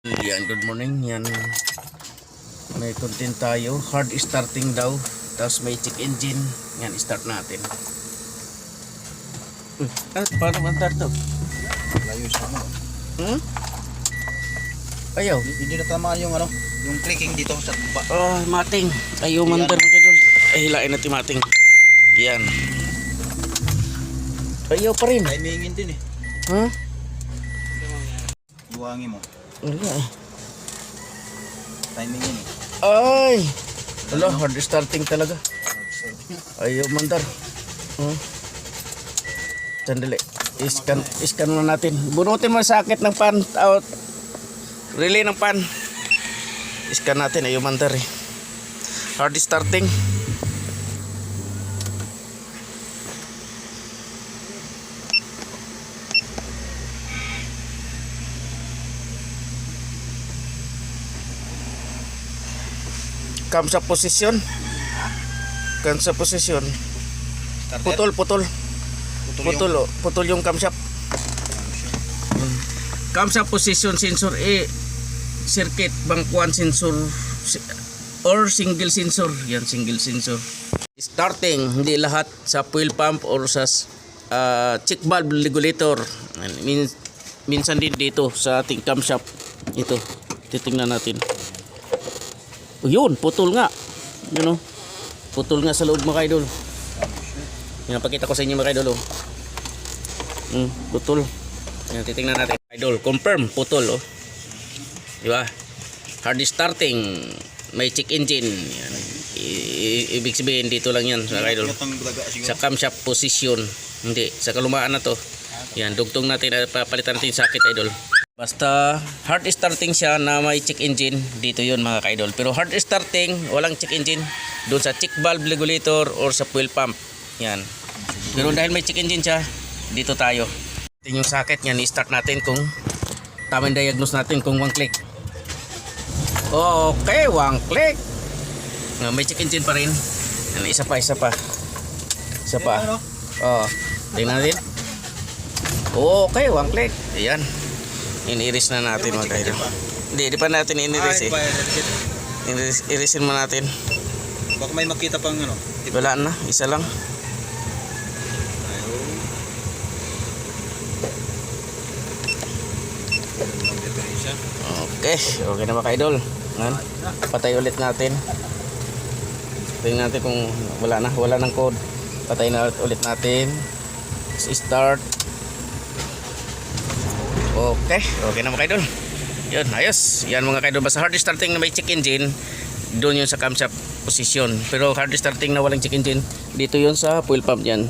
Yan, good morning. Yan, may content tayo. Hard starting daw. Tapos may check engine. Yan, start natin. Paano mantar to? Layo sa ano. Ayaw. Hindi na tama yung ano, yung clicking dito sa baba. Oh, mating. Ayaw mantar mo kayo. Ay, hilain natin mating. Yan. Ayaw pa rin. Timingin din eh. Ha? Iwangin mo. Wala eh. Timingin eh. Ay! Wala, hard starting talaga. Ayaw mandar. Sandali. Iskan na natin. Bunutin mo sa sakit ng pan. Out. Relay ng pan. Iskan natin. Ayaw mandar eh. Hard starting. Kam sa posisyon. Kam sa posisyon. Putol. Putol yung camshaft. Camshaft position sensor circuit bangkuan sensor or single sensor. Yan, single sensor. Starting, hindi lahat sa fuel pump or sa check valve regulator. Minsan din dito sa ating camshaft. Ito, titingnan natin. Oh, yun, putol nga. Yun, putol nga sa loob mga idol. Yan, pakita ko sa inyo mga idol. Putol. Yan, titingnan natin. Idol, confirm, putol. Diba? Hard starting. May check engine. Yan. Ibig sabihin, dito lang yan mga idol. Sa camshaft position. Hindi, sa kalumaan na to. Yan, dugtong natin. Papalitan natin yung socket idol. Basta hard starting siya na may check engine, dito yun mga ka-idol. Pero hard starting, walang check engine, doon sa check valve regulator or sa fuel pump. Yan. Pero dahil may check engine siya, dito tayo. Ito yung socket yan, i-start natin kung tamang diagnose natin kung one click. Okay, one click. May check engine pa rin. Yan, isa pa. Isa pa. Oh, tingnan natin. Okay, one click. Ayan. Iniris na natin mga kaidol. Hindi pa natin iniris eh. Irisin mo natin. Baka may makita pang ano. Wala na, isa lang. Okay na mga kaidol. Patay ulit natin. Tingnan natin kung wala ng code. Patay na ulit natin. Start. Okay na mga kaidol. Yun, ayos. Yan mga kaidol. Basta hard starting na may check engine, doon yun sa camshaft position. Pero hard starting na walang check engine, dito yun sa fuel pump dyan.